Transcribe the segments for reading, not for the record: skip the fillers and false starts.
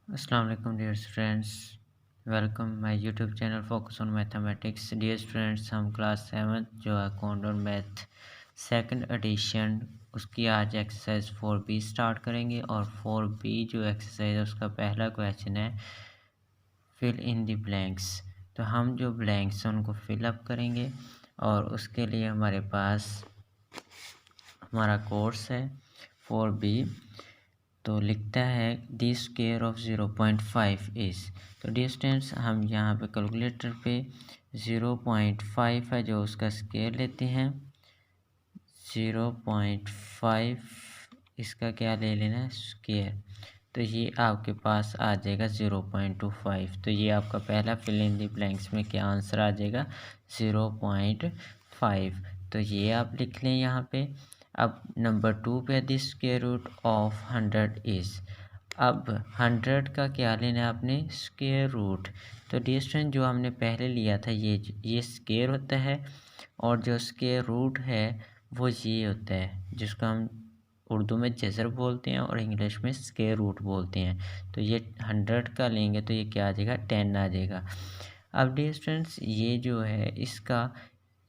अस्सलाम वालेकुम dear students. Welcome my YouTube channel focus on mathematics. Dear students, हम class 7 जो है कॉन्डोर मैथ सेकंड एडिशन उसकी आज एक्सरसाइज 4B स्टार्ट करेंगे। और 4B जो एक्सरसाइज है उसका पहला क्वेश्चन है फिल इन द ब्लैंक्स। तो हम जो ब्लैंक्स हैं उनको फिलअप करेंगे और उसके लिए हमारे पास हमारा कोर्स है 4B। तो लिखता है दी स्क्वायर ऑफ 0.5 इज़। तो डिस्टेंस हम यहाँ पे कैलकुलेटर पे 0.5 है जो उसका स्क्वायर लेते हैं। 0.5 इसका क्या ले लेना है, स्क्वायर। तो ये आपके पास आ जाएगा 0.25। तो ये आपका पहला फिल इन दी ब्लैंक्स में क्या आंसर आ जाएगा, 0.5। तो ये आप लिख लें यहाँ पे। अब नंबर 2 पे the square root of 100 is. अब 100 का क्या लेना है आपने, स्क्वायर रूट। तो डिस्टेंस जो हमने पहले लिया था ये स्क्वायर होता है और जो स्क्वायर रूट है वो ये होता है जिसको हम उर्दू में जज़र बोलते हैं और इंग्लिश में स्क्वायर रूट बोलते हैं। तो ये 100 का लेंगे तो ये क्या आ जाएगा, 10 आ जाएगा। अब डिस्टेंस ये जो है इसका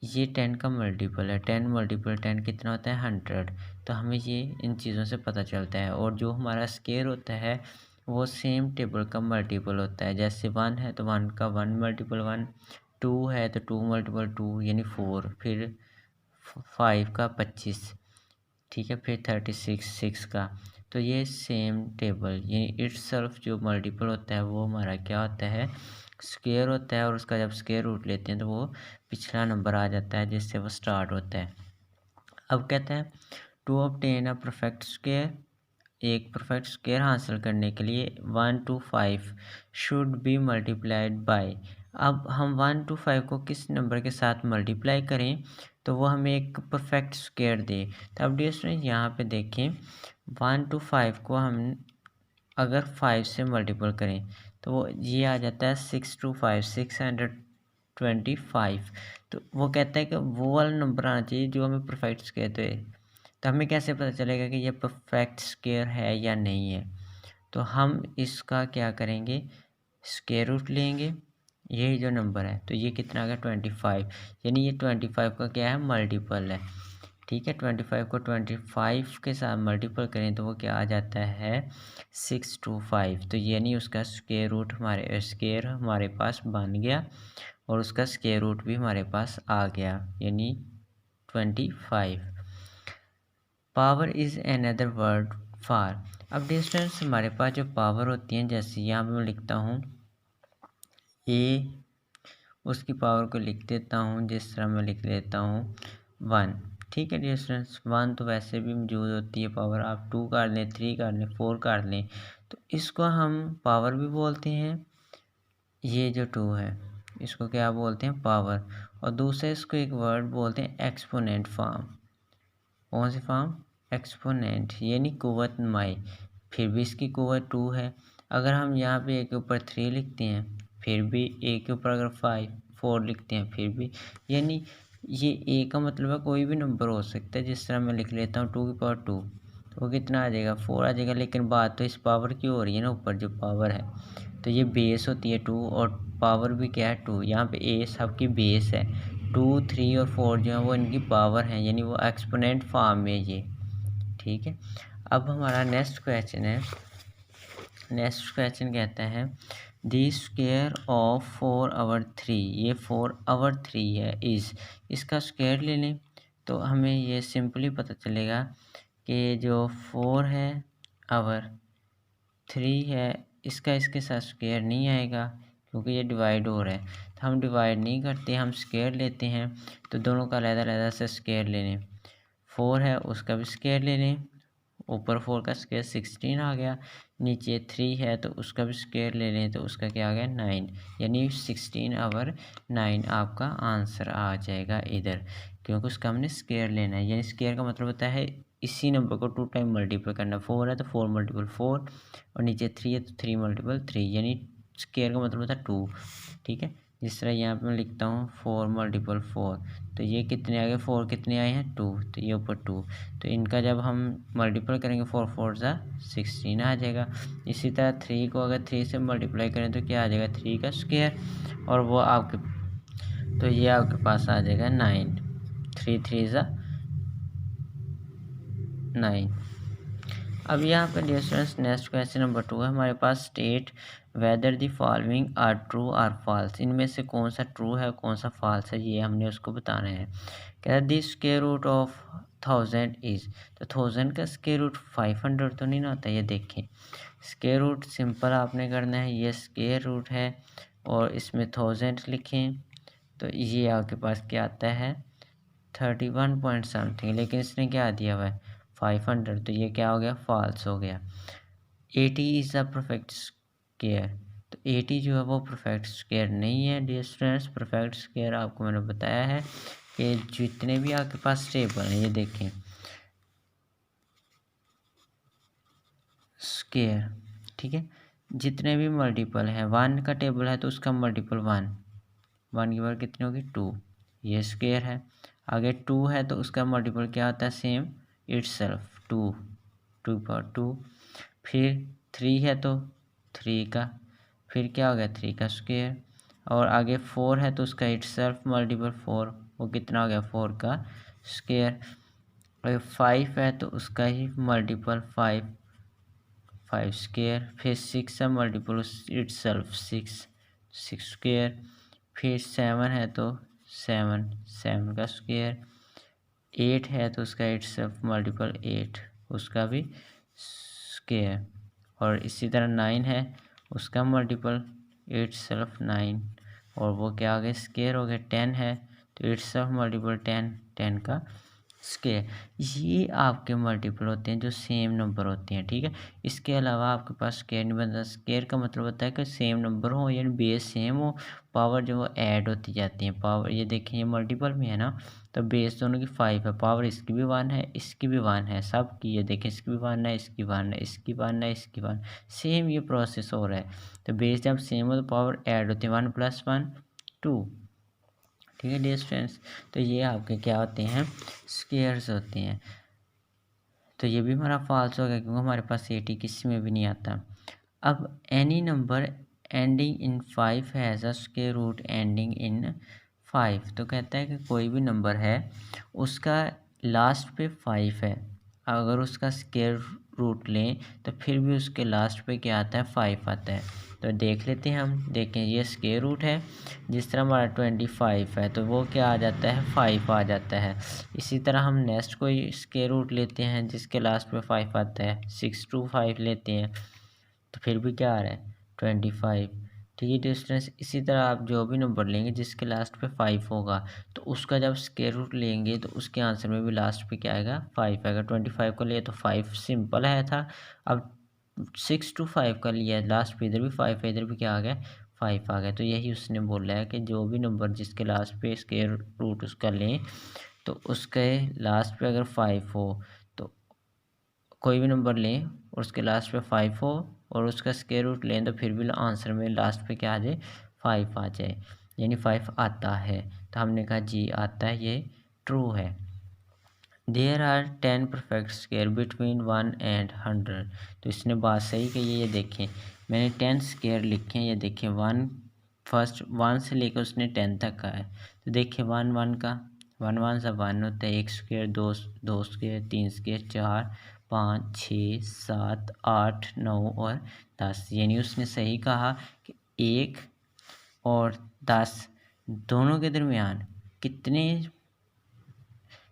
ये 10 का मल्टीपल है। 10 मल्टीपल 10 कितना होता है, 100। तो हमें ये इन चीज़ों से पता चलता है। और जो हमारा स्क्वायर होता है वो सेम टेबल का मल्टीपल होता है। जैसे 1 है तो 1 का 1 मल्टीपल 1, 2 है तो 2 मल्टीपल 2 यानी 4, फिर 5 का 25, ठीक है, फिर 36 6 का। तो ये सेम टेबल यानी इटसेल्फ जो मल्टीपल होता है वो हमारा क्या होता है, स्क्वायर होता है। और उसका जब स्क्वायर रूट लेते हैं तो वो पिछला नंबर आ जाता है जिससे वो स्टार्ट होता है। अब कहते हैं to obtain a perfect square. एक परफेक्ट स्क्वायर हासिल करने के लिए 1 to 5 should be multiplied by. अब हम 1 to 5 को किस नंबर के साथ मल्टीप्लाई करें तो वो हमें एक परफेक्ट स्क्वायर दे। तो अब डियर स्टूडेंट यहाँ पे देखें 1 to 5 को हम अगर 5 से मल्टीपल करें तो वो ये आ जाता है 6 to 5 625। तो वो कहता है कि वो वाला नंबर आना चाहिए जो हमें परफेक्ट स्क्वायर दे। तो हमें कैसे पता चलेगा कि ये परफेक्ट स्क्वायर है या नहीं है। तो हम इसका क्या करेंगे, स्क्वायर रूट लेंगे। यही जो नंबर है तो ये कितना आ गया 25, यानी ये 25 का क्या है, मल्टीपल है। ठीक है, 25 को 25 के साथ मल्टीपल करें तो वो क्या आ जाता है 625। तो यानी उसका स्क्वायर रूट हमारे पास बन गया और उसका स्क्वायर रूट भी हमारे पास आ गया यानी 25। Power is another word for. अब डिस्टेंस हमारे पास जो पावर होती हैं, जैसे यहाँ पे मैं लिखता हूँ ए, उसकी पावर को लिख देता हूँ जिस तरह मैं लिख देता हूँ 1। ठीक है डियर स्टूडेंट्स, 1 तो वैसे भी मौजूद होती है पावर, आप 2 कर लें, 3 कर लें, 4 कर लें, तो इसको हम पावर भी बोलते हैं। ये जो 2 है इसको क्या बोलते हैं, पावर। और दूसरा इसको एक वर्ड बोलते हैं एक्सपोनेंट फॉर्म। कौन सी फॉर्म, एक्सपोनेंट, यानी कुव्वत नुमाई। फिर भी इसकी कुव्वत 2 है। अगर हम यहाँ पे ए के ऊपर 3 लिखते हैं फिर भी, ए के ऊपर अगर 4 लिखते हैं फिर भी, यानी ये ए का मतलब है कोई भी नंबर हो सकता है। जिस तरह मैं लिख लेता हूँ 2 की पावर 2, तो वो कितना आ जाएगा, 4 आ जाएगा। लेकिन बात तो इस पावर की हो रही है ना, ऊपर जो पावर है तो ये बेस होती है 2 और पावर भी क्या है 2। यहाँ पे ए सबकी बेस है, 2 3 और 4 जो है वो इनकी पावर है, यानी वो एक्सपोनेंट फॉर्म में ये। ठीक है, अब हमारा नेक्स्ट क्वेश्चन है। नेक्स्ट क्वेश्चन कहता है दी स्क्वायर ऑफ 4/3। ये 4/3 है इज़, इसका स्क्वायर ले लें तो हमें ये सिंपली पता चलेगा कि जो 4 है आवर 3 है इसका इसके साथ स्क्वायर नहीं आएगा क्योंकि ये डिवाइड हो रहा है। तो हम डिवाइड नहीं करते, हम स्क्वायर लेते हैं। तो दोनों का अलग-अलग से स्क्वायर ले लें। 4 है उसका भी स्क्वायर ले लें, ऊपर 4 का स्क्वायर 16 आ गया, नीचे 3 है तो उसका भी स्क्वायर ले लें तो उसका क्या आ गया 9, यानी 16/9 आपका आंसर आ जाएगा इधर, क्योंकि उसका हमने स्क्वायर लेना है। यानी स्क्वायर का मतलब होता है इसी नंबर को 2 टाइम मल्टीप्लाई करना। 4 है तो 4 मल्टीपल 4 और नीचे 3 है तो 3 मल्टीपल 3, यानी स्क्वायर का मतलब होता है 2। ठीक है, जिस तरह यहाँ पे मैं लिखता हूँ 4 मल्टीपल 4, तो ये कितने आ गए, 4 कितने आए हैं 2, तो ये ऊपर 2, तो इनका जब हम मल्टीपल करेंगे 4 4 सा 16 आ जाएगा। इसी तरह 3 को अगर 3 से मल्टीप्लाई करें तो क्या आ जाएगा, 3 का स्क्वायर, और वो आपके, तो ये आपके पास आ जाएगा 9, 3 3 सा 9। अब यहाँ पे dear students next question number 2 है हमारे पास, state whether the following are true or false, इनमें से कौन सा ट्रू है कौन सा फॉल्स है, ये हमने उसको बताना है। कह रहा this square root of 1000 is, तो 1000 का स्क्वायर रूट 500 तो नहीं ना होता, ये देखें स्क्वायर रूट सिंपल आपने करना है, ये स्क्वायर रूट है और इसमें 1000 लिखें, तो ये आपके पास क्या आता है 31 पॉइंट समथिंग, लेकिन इसने क्या दिया हुआ है 500, तो ये क्या हो गया फॉल्स हो गया। 80 इज़ अ परफेक्ट स्क्वायर, तो 80 जो है वो परफेक्ट स्क्वायर नहीं है डियर स्टूडेंट्स। परफेक्ट स्क्वायर आपको मैंने बताया है कि जितने भी आपके पास टेबल हैं, ये देखें स्क्वायर, ठीक है, जितने भी मल्टीपल हैं, 1 का टेबल है तो उसका मल्टीपल 1, 1 की पावर कितनी होगी 2, ये स्क्वायर है। आगे 2 है तो उसका मल्टीपल क्या होता है सेम इटसेल्फ 2, 2 की पावर 2। फिर 3 है तो 3 का, फिर क्या हो गया 3 का स्क्वायर, और आगे 4 है तो उसका इटसेल्फ मल्टीपल 4, वो कितना हो गया 4 का स्क्वायर। अगर 5 है तो उसका ही मल्टीपल 5, 5 स्क्वायर। फिर 6 है मल्टीपल इटसेल्फ 6, 6 स्क्वायर। फिर 7 है तो 7, 7 का स्क्वायर। 8 है तो उसका इटसेल्फ मल्टीपल 8, उसका भी स्क्वायर। और इसी तरह 9 है उसका मल्टीपल इटसेल्फ 9, और वो क्या आ गया स्क्वायर हो गया। 10 है तो इटसेल्फ मल्टीपल 10, 10 का स्क्वायर। ये आपके मल्टीपल होते हैं जो सेम नंबर होते हैं, ठीक है। इसके अलावा आपके पास स्क्वायर नहीं बनता। स्क्वायर का मतलब होता है कि सेम नंबर हो, यानी बेस सेम हो, पावर जो वो ऐड होती जाती है। पावर ये देखिए ये मल्टीपल में है ना, तो बेस दोनों की 5 है, पावर इसकी भी 1 है इसकी भी 1 है, सब की ये देखें इसकी भी 1 है इसकी 1 है इसकी 1 है इसकी 1, सेम ये प्रोसेस हो रहा है। तो बेस जब सेम हो तो पावर ऐड होती है, 1 + 1 2, ठीक है डियर स्टूडेंट्स। तो ये आपके क्या होते हैं स्क्वायर्स होते हैं। तो ये भी हमारा फॉल्स हो गया क्योंकि हमारे पास 80 किसी में भी नहीं आता। अब any number ending in 5 has a square root ending in 5, तो कहता है कि कोई भी नंबर है उसका लास्ट पे 5 है, अगर उसका स्क्वायर रूट लें तो फिर भी उसके लास्ट पे क्या आता है 5 आता है। तो देख लेते हैं हम, देखें ये स्क्वायर रूट है, जिस तरह हमारा 25 है तो वो क्या आ जाता है 5 आ जाता है। इसी तरह हम नेक्स्ट कोई स्क्वायर रूट लेते हैं जिसके लास्ट पे 5 आता है, 6 2 5 लेते हैं तो फिर भी क्या आ रहा है 25, ठीक है डिस्टेंस। इसी तरह आप जो भी नंबर लेंगे जिसके लास्ट पे 5 होगा तो उसका जब स्क्वायर रूट लेंगे तो उसके आंसर में भी लास्ट पे क्या आएगा 5 आएगा। 25 को लिए तो 5 सिंपल है था, अब 6 to 5 का लिया लास्ट पे इधर भी 5 है इधर भी क्या आ गया 5 आ गया। तो यही उसने बोला है कि जो भी नंबर जिसके लास्ट पे स्क्वायर रूट उसका लें तो उसके लास्ट पे अगर 5 हो, तो कोई भी नंबर लें और उसके लास्ट पे 5 हो और उसका स्क्वायर रूट लें तो फिर भी आंसर में लास्ट पे क्या आ जाए 5 आ जाए, यानी 5 आता है। तो हमने कहा जी आता है, ये ट्रू है। There are 10 perfect square between 1 and 100, तो इसने बात सही कही है। ये देखें मैंने 10 स्क्वायर लिखे हैं, ये देखें 1 फर्स्ट 1 से लेकर उसने 10 तक का है। तो देखिए 1 1 का 1 1 सा 1 होता है, 1 स्क्वायर 2 2 स्क्वायर 3 स्क्वायर 4 5 6 7 8 9 और 10, यानी उसने सही कहा कि 1 और 10 दोनों के दरमियान कितने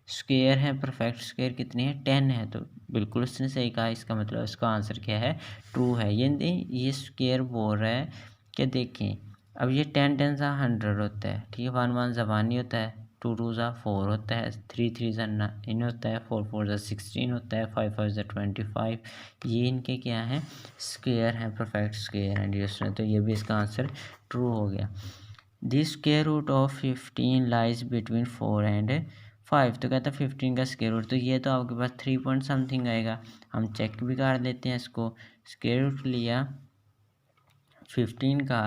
स्क्वायर है, परफेक्ट स्क्वायर कितने हैं 10 है। तो बिल्कुल उसने सही कहा, इसका मतलब इसका आंसर क्या है ट्रू है। ये स्क्वायर बोल रहा है कि देखें अब ये 10 10 सा 100 होता है, ठीक है, 1 1 सा 1 होता है, 2 2 सा 4 होता है, 3 3 सा 9 होता है, 4 4 सा 16 होता है, 5 5 सा 25, ये इनके क्या है स्क्वायर हैं, परफेक्ट स्क्वायर हैं। तो ये भी इसका आंसर ट्रू हो गया। This square root of 15 lies between 4 and 5, तो कहता है 15 का स्क्वायर रूट, तो ये तो आपके पास 3 पॉइंट समथिंग आएगा। हम चेक भी कर लेते हैं इसको, स्क्वायर रूट लिया 15 का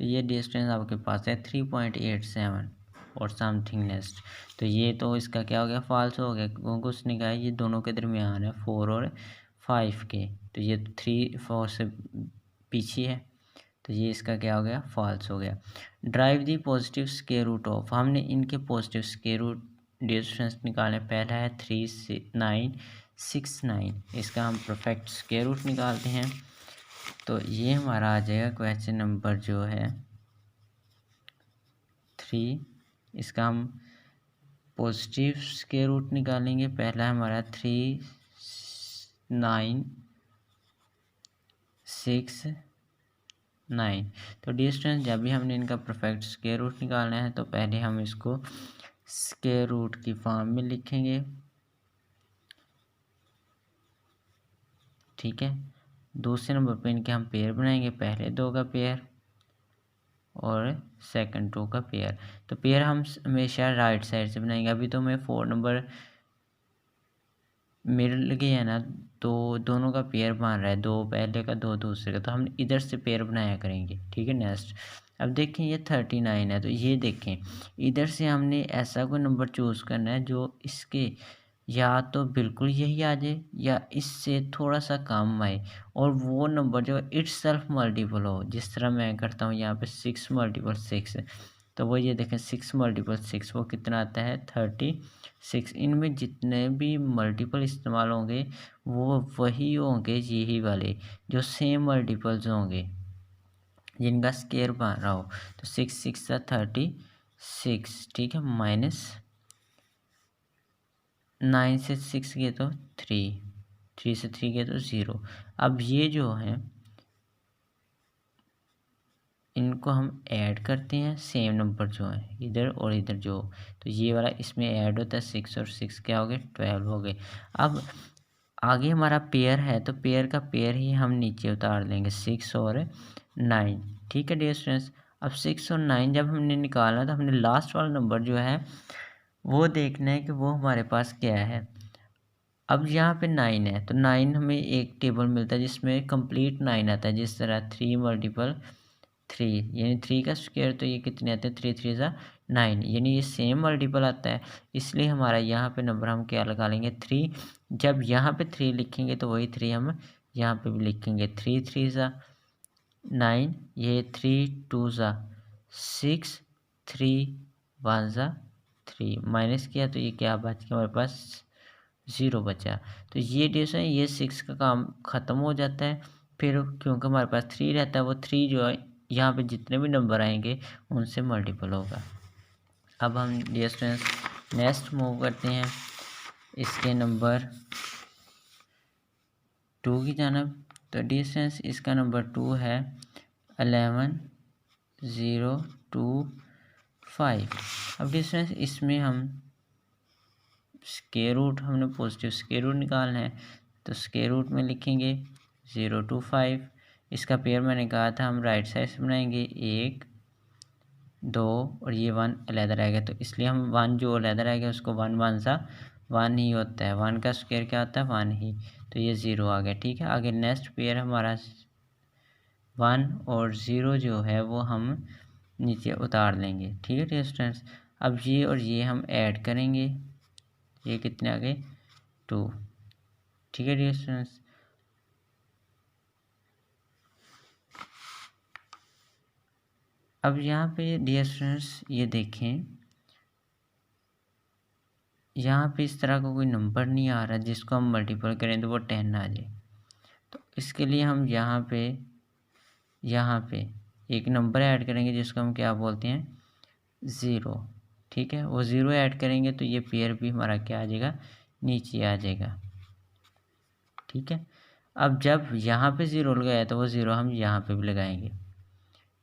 तो ये डिस्टेंस आपके पास है 3.87 और समथिंग नेक्स्ट। तो ये तो इसका क्या हो गया, फॉल्स हो गया, क्योंकि उसने कहा ये दोनों के दरमियान है 4 और 5 के, तो ये 3 4 से पीछे है, तो ये इसका क्या हो गया, फॉल्स हो गया। Drive the positive square root of, हमने इनके पॉजिटिव स्क्वायर रूट डिस्टेंस निकालने, पहला है 3969, इसका हम परफेक्ट स्क्वायर रूट निकालते हैं। तो ये हमारा आ जाएगा क्वेश्चन नंबर जो है 3, इसका हम पॉजिटिव स्क्वायर रूट निकालेंगे, पहला हमारा 3969। तो डिस्टेंस जब भी हमने इनका परफेक्ट स्क्वायर रूट निकालना है तो पहले हम इसको स्क्वायर रूट की फॉर्म में लिखेंगे, ठीक है। दूसरे नंबर पे इनके हम पेयर बनाएंगे, पहले 2 का पेयर और सेकंड 2 का पेयर। तो पेयर हम हमेशा राइट साइड से बनाएंगे। अभी तो मैं 4 नंबर मिल गया है ना, तो दोनों का पेयर बन रहा है, 2 पहले का 2 दूसरे का, तो हम इधर से पेयर बनाया करेंगे, ठीक है। नेक्स्ट अब देखें ये 39 है, तो ये देखें इधर से हमने ऐसा कोई नंबर चूज़ करना है जो इसके या तो बिल्कुल यही आ जाए या इससे थोड़ा सा कम आए, और वो नंबर जो इटसेल्फ मल्टीपल हो, जिस तरह मैं करता हूँ यहाँ पे 6 मल्टीपल 6, तो वो ये देखें 6 मल्टीपल 6 वो कितना आता है 36। इनमें जितने भी मल्टीपल इस्तेमाल होंगे वो वही होंगे, यही वाले जो सेम मल्टीपल्स होंगे जिनका स्क्वायर बन रहा हो। तो 6 6 36, ठीक है, माइनस 9 से 6 गए तो 3, 3 से 3 गए तो 0। अब ये जो है इनको हम ऐड करते हैं, सेम नंबर जो है इधर और इधर जो, तो ये वाला इसमें ऐड होता है 6 और 6 क्या हो गए 12 हो गए। अब आगे हमारा पेयर है, तो पेयर का पेयर ही हम नीचे उतार लेंगे 6 और 9, ठीक है डियर स्टूडेंट्स। अब 6 और 9 जब हमने निकाला तो हमने लास्ट वाला नंबर जो है वो देखना है कि वो हमारे पास क्या है। अब यहाँ पे 9 है, तो 9 हमें एक टेबल मिलता है जिसमें कंप्लीट 9 आता है, जिस तरह 3 मल्टीपल 3 यानी 3 का स्क्वायर, तो ये कितने आते हैं 3 3 ज़ा 9, यानी ये सेम मल्टीपल आता है, इसलिए हमारा यहाँ पे नंबर हम क्या लगा लेंगे 3। जब यहाँ पे 3 लिखेंगे तो वही 3 हम यहाँ पे भी लिखेंगे, 3 3 ज़ा 9, ये 3 2 ज़ा 6, 3 1 ज़ा 3, माइनस किया तो ये क्या बच गया हमारे पास 0 बचा। तो ये डिवीज़न है, ये 6 का काम ख़त्म हो जाता है। फिर क्योंकि हमारे पास 3 रहता है, वो 3 जो है यहाँ पे जितने भी नंबर आएंगे उनसे मल्टीपल होगा। अब हम डियर स्टूडेंट्स नेक्स्ट मूव करते हैं इसके नंबर 2 की जानब। तो डियर स्टूडेंट्स इसका नंबर 2 है 11025। अब डियर स्टूडेंट्स इसमें हम स्क्वायर रूट, हमने पॉजिटिव स्क्वायर रूट निकालना है, तो स्क्वायर रूट में लिखेंगे 025। इसका पेयर मैंने कहा था हम राइट साइड से बनाएंगे 1 2 और ये 1 अलहदा रहेगा, तो इसलिए हम 1 जो अलहदा रहेगा उसको 1 1 सा 1 ही होता है, 1 का स्क्वायर क्या होता है 1 ही, तो ये 0 आ गया, ठीक है। आगे नेक्स्ट पेयर हमारा 1 और 0 जो है वो हम नीचे उतार लेंगे, ठीक है डियर स्टूडेंट्स। अब ये और ये हम ऐड करेंगे, ये कितने आ गए 2, ठीक है डियर स्टूडेंट्स। अब यहाँ पे डियर स्टूडेंट्स ये देखें, यहाँ पे इस तरह का कोई नंबर नहीं आ रहा जिसको हम मल्टीपल करें तो वो 10 आ जाए। तो इसके लिए हम यहाँ पे एक नंबर ऐड करेंगे जिसको हम क्या बोलते हैं 0, ठीक है। वो 0 ऐड करेंगे तो ये पेयर भी हमारा क्या आ जाएगा नीचे आ जाएगा, ठीक है। अब जब यहाँ पे 0 लगाया तो वो 0 हम यहाँ पे भी लगाएंगे,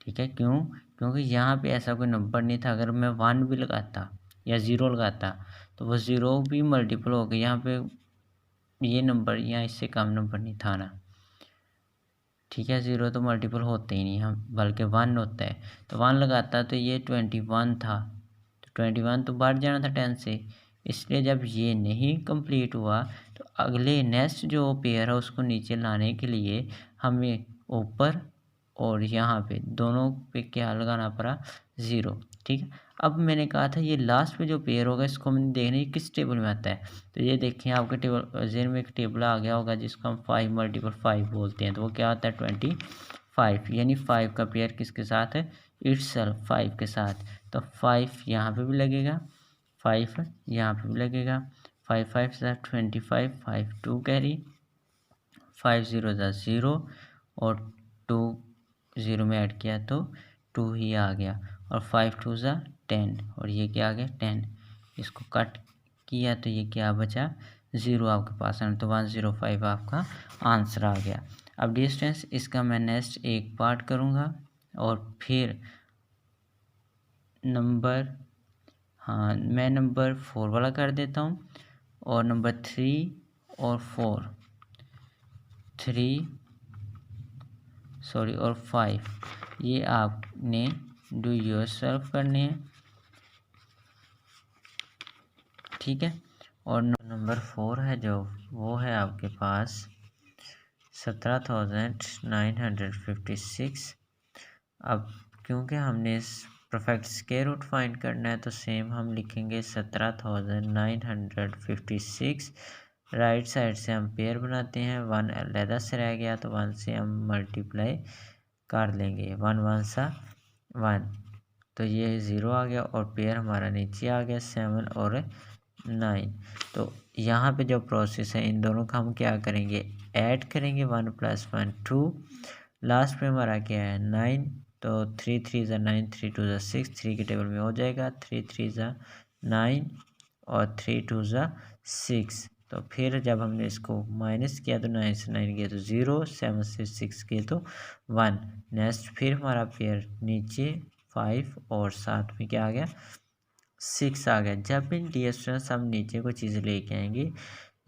ठीक है। क्यों? क्योंकि यहाँ पे ऐसा कोई नंबर नहीं था, अगर मैं 1 भी लगाता या 0 लगाता तो वो 0 भी मल्टीपल हो गया, यहाँ पे ये नंबर यहाँ इससे कम नंबर नहीं था ना, ठीक है। 0 तो मल्टीपल होते ही नहीं हम, बल्कि 1 होता है, तो 1 लगाता तो ये 21 था, तो 21 तो बढ़ जाना था 10 से, इसलिए जब ये नहीं कंप्लीट हुआ तो अगले नेक्स्ट जो पेयर है उसको नीचे लाने के लिए हमें ऊपर और यहाँ पे दोनों पे क्या लगाना पड़ा 0। ठीक है, अब मैंने कहा था ये लास्ट पे जो पेयर होगा इसको हमने देखना है किस टेबल में आता है। तो ये देखिए आपके टेबल जेन में एक टेबल आ गया होगा जिसको हम 5 × 5 बोलते हैं। तो वो क्या आता है 25, यानी 5 का पेयर किसके साथ है इटसेल्फ 5 के साथ। तो 5 यहाँ पे भी लगेगा, 5 यहाँ पे भी लगेगा, 5 5 से 25, 5 2 कैरी, 5 0 0 और 2 0 में ऐड किया तो 2 ही आ गया, और 5 2 10 और ये क्या आ गया 10। इसको कट किया तो ये क्या बचा 0 आपके पास है। तो 105 आपका आंसर आ गया। अब डिस्टेंस इसका मैं नेक्स्ट एक पार्ट करूँगा और फिर मैं नंबर 4 वाला कर देता हूँ, और नंबर 3 और 5 ये आपने डू योरसेल्फ करने हैं। ठीक है, और नंबर 4 है जो वो है आपके पास 17,956। अब क्योंकि हमने इस परफेक्ट स्क्वायर रूट फाइंड करना है तो सेम हम लिखेंगे 17,956। राइट साइड से हम पेयर बनाते हैं, 1 अलहदा से रह गया तो 1 से हम मल्टीप्लाई कर लेंगे, 1 1 सा 1, तो ये 0 आ गया और पेयर हमारा नीचे आ गया 7 और 9। तो यहाँ पे जो प्रोसेस है इन दोनों का हम क्या करेंगे ऐड करेंगे, 1 + 1 2, लास्ट में हमारा क्या है 9, तो 3 3 ज़ा 9, 3 2 ज़ा 6, 3 के टेबल में हो जाएगा, 3 3 ज़ा 9 और 3 2 ज़ा 6। तो फिर जब हमने इसको माइनस किया तो 9 से 9 गया तो 0, 7 से 6 गए तो 1। नेक्स्ट फिर हमारा पेयर नीचे 5 और साथ में क्या आ गया 6 आ गया। जब इन डियर स्टूडेंट्स हम नीचे को चीज़ लेके आएंगे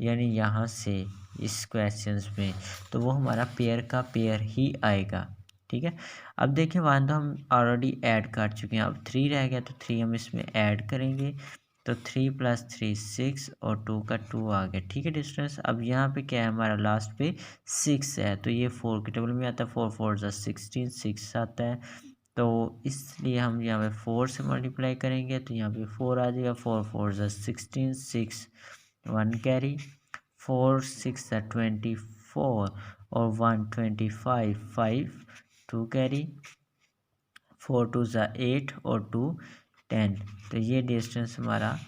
यानी यहाँ से इस क्वेश्चंस में, तो वो हमारा पेयर का पेयर ही आएगा। ठीक है, अब देखिए 1 तो हम ऑलरेडी ऐड कर चुके हैं, अब 3 रह गया तो 3 हम इसमें ऐड करेंगे, तो 3 + 3 6 और 2 का 2 आ गया। ठीक है डिस्टेंस, अब यहाँ पे क्या है हमारा लास्ट पे 6 है, तो ये 4 के टेबल में आता है, 4 4 ज़ा 16, 6 आता है, तो इसलिए हम यहाँ पे 4 से मल्टीप्लाई करेंगे तो यहाँ पे 4 आ जाएगा, 4 4 ज़ा 16, 6 1 कैरी, 4 6 ज़ा 24 और 1 25, 5 2 कैरी, 4 2 ज़ा 8 और 2 10। तो ये डिस्टेंस हमारा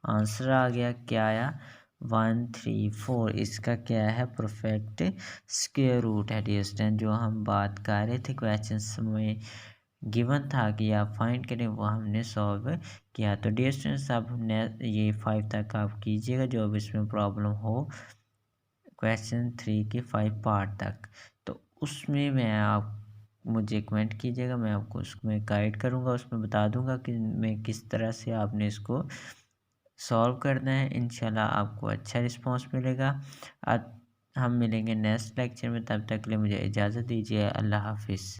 आंसर आ गया, क्या आया 134। इसका क्या है परफेक्ट स्क्वायर रूट है डिस्टेंस, जो हम बात कर रहे थे क्वेश्चन में गिवन था कि आप फाइंड करें, वो हमने सॉल्व किया। तो डियर स्टूडेंट्स अब ये 5 तक आप कीजिएगा, जो अब इसमें प्रॉब्लम हो क्वेश्चन 3 के 5 पार्ट तक, तो उसमें मैं आप मुझे कमेंट कीजिएगा, मैं आपको उसमें गाइड करूँगा, उसमें बता दूँगा कि मैं किस तरह से आपने इसको सॉल्व करना है। इंशाल्लाह आपको अच्छा रिस्पांस मिलेगा। हम मिलेंगे नेक्स्ट लेक्चर में, तब तक के लिए मुझे इजाज़त दीजिए। अल्लाह हाफिज़।